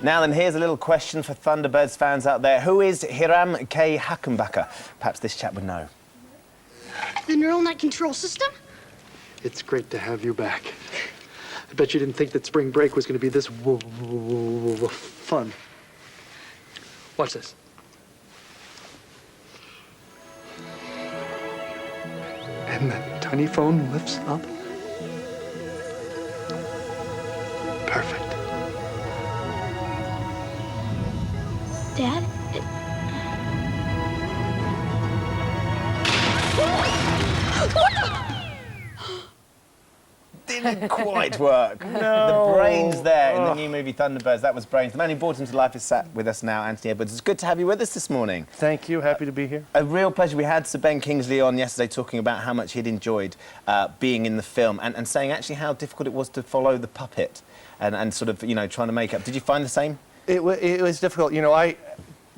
Now then, here's a little question for Thunderbirds fans out there. Who is Hiram K. Hackenbacker? Perhaps this chap would know. The neural net control system? It's great to have you back. I bet you didn't think that spring break was going to be this fun. Watch this. And the tiny phone lifts up. Perfect. Dad? Didn't quite work. No. The brains there in the new movie Thunderbirds. That was brains. The man who brought him to life is sat with us now, Anthony Edwards. It's good to have you with us this morning. Thank you. Happy to be here. A real pleasure. We had Sir Ben Kingsley on yesterday talking about how much he'd enjoyed being in the film and saying actually how difficult it was to follow the puppet and sort of, you know, trying to make up. Did you find the same? It was difficult. You know, I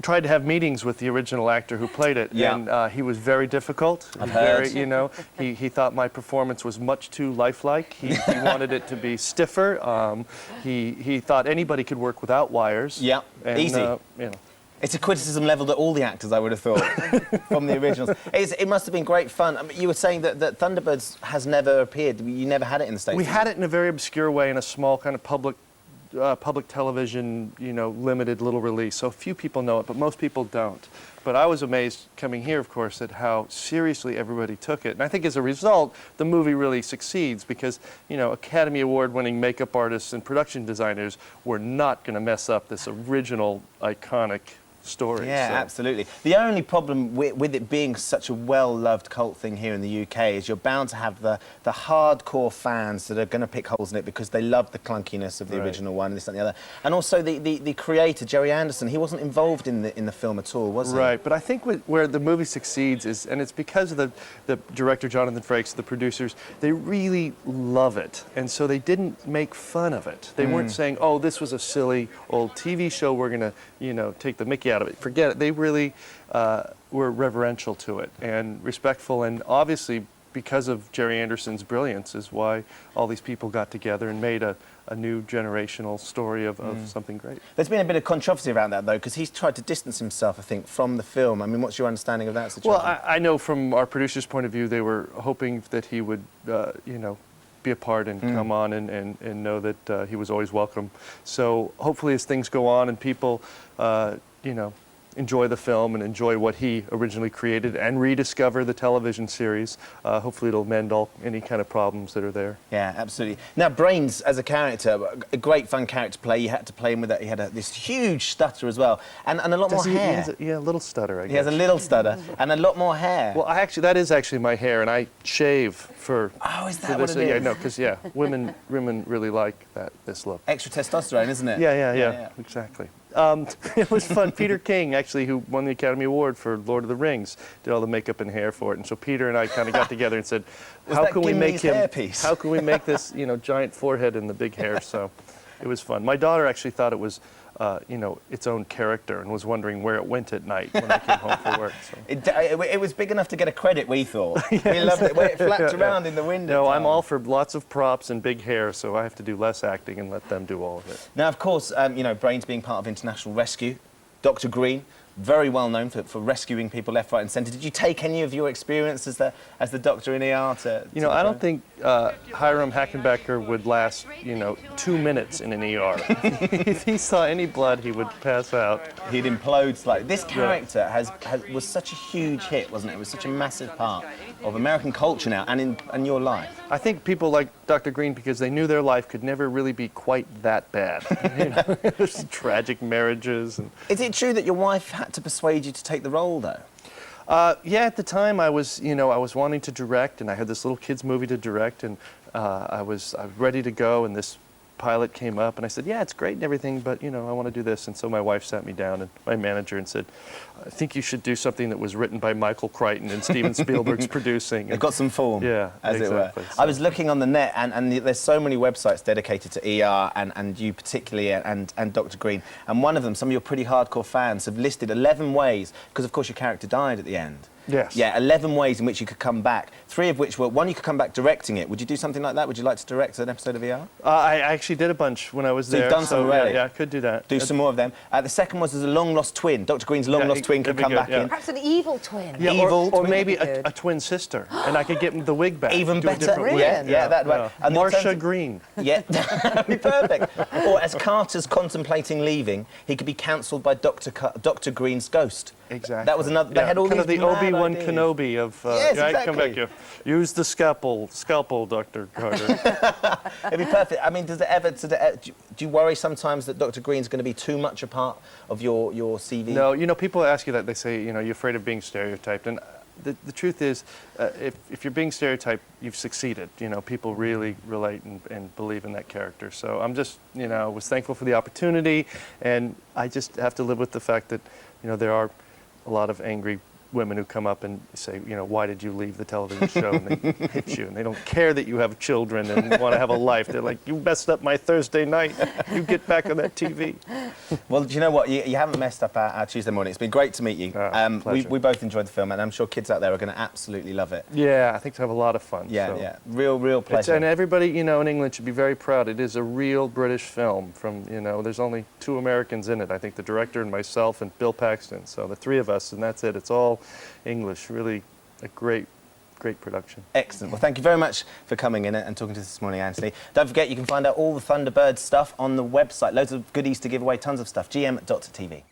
tried to have meetings with the original actor who played it, and he was very difficult. I've heard. You know, he thought my performance was much too lifelike. He wanted it to be stiffer. He thought anybody could work without wires. Yeah, and, easy. You know. It's a criticism levelled at all the actors, I would have thought, from the originals. It must have been great fun. I mean, you were saying that Thunderbirds has never appeared. You never had it in the States. We had it in a very obscure way in a small kind of public television, you know, limited little release. So few people know it, but most people don't. But I was amazed coming here, of course, at how seriously everybody took it. And I think as a result, the movie really succeeds because, you know, Academy Award-winning makeup artists and production designers were not going to mess up this original, iconic story. Yeah, absolutely. The only problem with it being such a well-loved cult thing here in the UK is you're bound to have the hardcore fans that are going to pick holes in it because they love the clunkiness of the original one, this and the other. And also the creator, Gerry Anderson, he wasn't involved in the film at all, was he? Right, but I think where the movie succeeds is, and it's because of the director, Jonathan Frakes, the producers, they really love it. And so they didn't make fun of it. They weren't saying, oh, this was a silly old TV show, we're going to, you know, take the mickey out of it. Forget it. They really were reverential to it and respectful, and obviously because of Gerry Anderson's brilliance is why all these people got together and made a new generational story of something great. There's been a bit of controversy around that, though, because he's tried to distance himself, I think, from the film. I mean, what's your understanding of that situation? Well, I know from our producer's point of view, they were hoping that he would, you know, be a part and come on and know that he was always welcome. So hopefully as things go on and people, you know, enjoy the film and enjoy what he originally created and rediscover the television series, hopefully it'll mend any kind of problems that are there. Yeah, absolutely. Now, Brains, as a character, a great fun character to play. You had to play him with that. He had this huge stutter as well, and a lot more hair. Yeah, a little stutter, I guess. He has a little stutter and a lot more hair. Well, that is actually my hair, and I shave for... Oh, is that what it is? Yeah, no, because, yeah, women really like this look. Extra testosterone, isn't it? Yeah, exactly. It was fun. Peter King, actually, who won the Academy Award for Lord of the Rings, did all the makeup and hair for it. And so Peter and I kind of got together and said, how can we make this, you know, giant forehead and the big hair? So it was fun. My daughter actually thought it was, you know, its own character and was wondering where it went at night when I came home from work. So. It was big enough to get a credit, we thought. We loved it, where it flapped around in the wind. No, I'm all for lots of props and big hair, so I have to do less acting and let them do all of it. Now, of course, you know, Brains being part of international rescue, Dr. Green, very well known for rescuing people left, right and centre. Did you take any of your experience as the doctor in ER to... You know, I don't think Hiram Hackenbacker would last, you know, 2 minutes in an ER. If he saw any blood, he would pass out. He'd implode slightly. This character was such a huge hit, wasn't it? It was such a massive part of American culture now and in your life. I think people like Dr. Green because they knew their life could never really be quite that bad. You know, there's tragic marriages. And... Is it true that your wife had to persuade you to take the role, though? Yeah, at the time I was wanting to direct, and I had this little kids movie to direct, and I was ready to go, and this pilot came up, and I said, yeah, it's great and everything, but, you know, I want to do this. And so my wife sat me down, and my manager, and said, I think you should do something that was written by Michael Crichton and Steven Spielberg's producing. They've got some form, yeah, as exactly, it were. so. I was looking on the net, and there's so many websites dedicated to ER, and you particularly, and Dr. Green. And one of them, some of your pretty hardcore fans have listed 11 ways, because of course your character died at the end. Yes. Yeah, 11 ways in which you could come back. 3 of which were, one, you could come back directing it. Would you do something like that? Would you like to direct an episode of ER? I actually did a bunch when I was So there. you've done some already? Yeah, I could do that. Do some more of them. The second was there's a long-lost twin. Dr. Green's long-lost twin could it'd be come good, back yeah. in. Perhaps an evil twin. Yeah, Evil or twin. maybe Good. a twin sister, and I could get the wig back. Even do a better. different wig. Yeah, that way. And in terms Marsha of- Green. Yeah, that'd be perfect. Or as Carter's contemplating leaving, he could be counselled by Dr. Green's ghost. Exactly. That was another. They had all kind these of the mad Obi-Wan ideas. Kenobi of. Yes, right, come back exactly. here. Use the scalpel, Dr. Carter. It'd be perfect. I mean, does it ever? Do you worry sometimes that Dr. Green's going to be too much a part of your CV? No, you know, people ask you that. They say, you know, you're afraid of being stereotyped, and the truth is, if you're being stereotyped, you've succeeded. You know, people really relate and believe in that character. So I'm just, you know, was thankful for the opportunity, and I just have to live with the fact that, you know, there are a lot of angry women who come up and say, you know, why did you leave the television show? And they hit you, and they don't care that you have children and want to have a life. They're like, you messed up my Thursday night. You get back on that TV. Well, do you know what? You haven't messed up our Tuesday morning. It's been great to meet you. Pleasure. We both enjoyed the film, and I'm sure kids out there are going to absolutely love it. Yeah, I think to have a lot of fun. Yeah, so. yeah. Real pleasure. And everybody, you know, in England should be very proud. It is a real British film. From, you know, there's only 2 Americans in it. I think the director and myself and Bill Paxton. So the 3 of us, and that's it. It's all English. Really a great production. Excellent. Well, thank you very much for coming in and talking to us this morning, Anthony. Don't forget, you can find out all the Thunderbirds stuff on the website. Loads of goodies to give away, tons of stuff. gm.tv.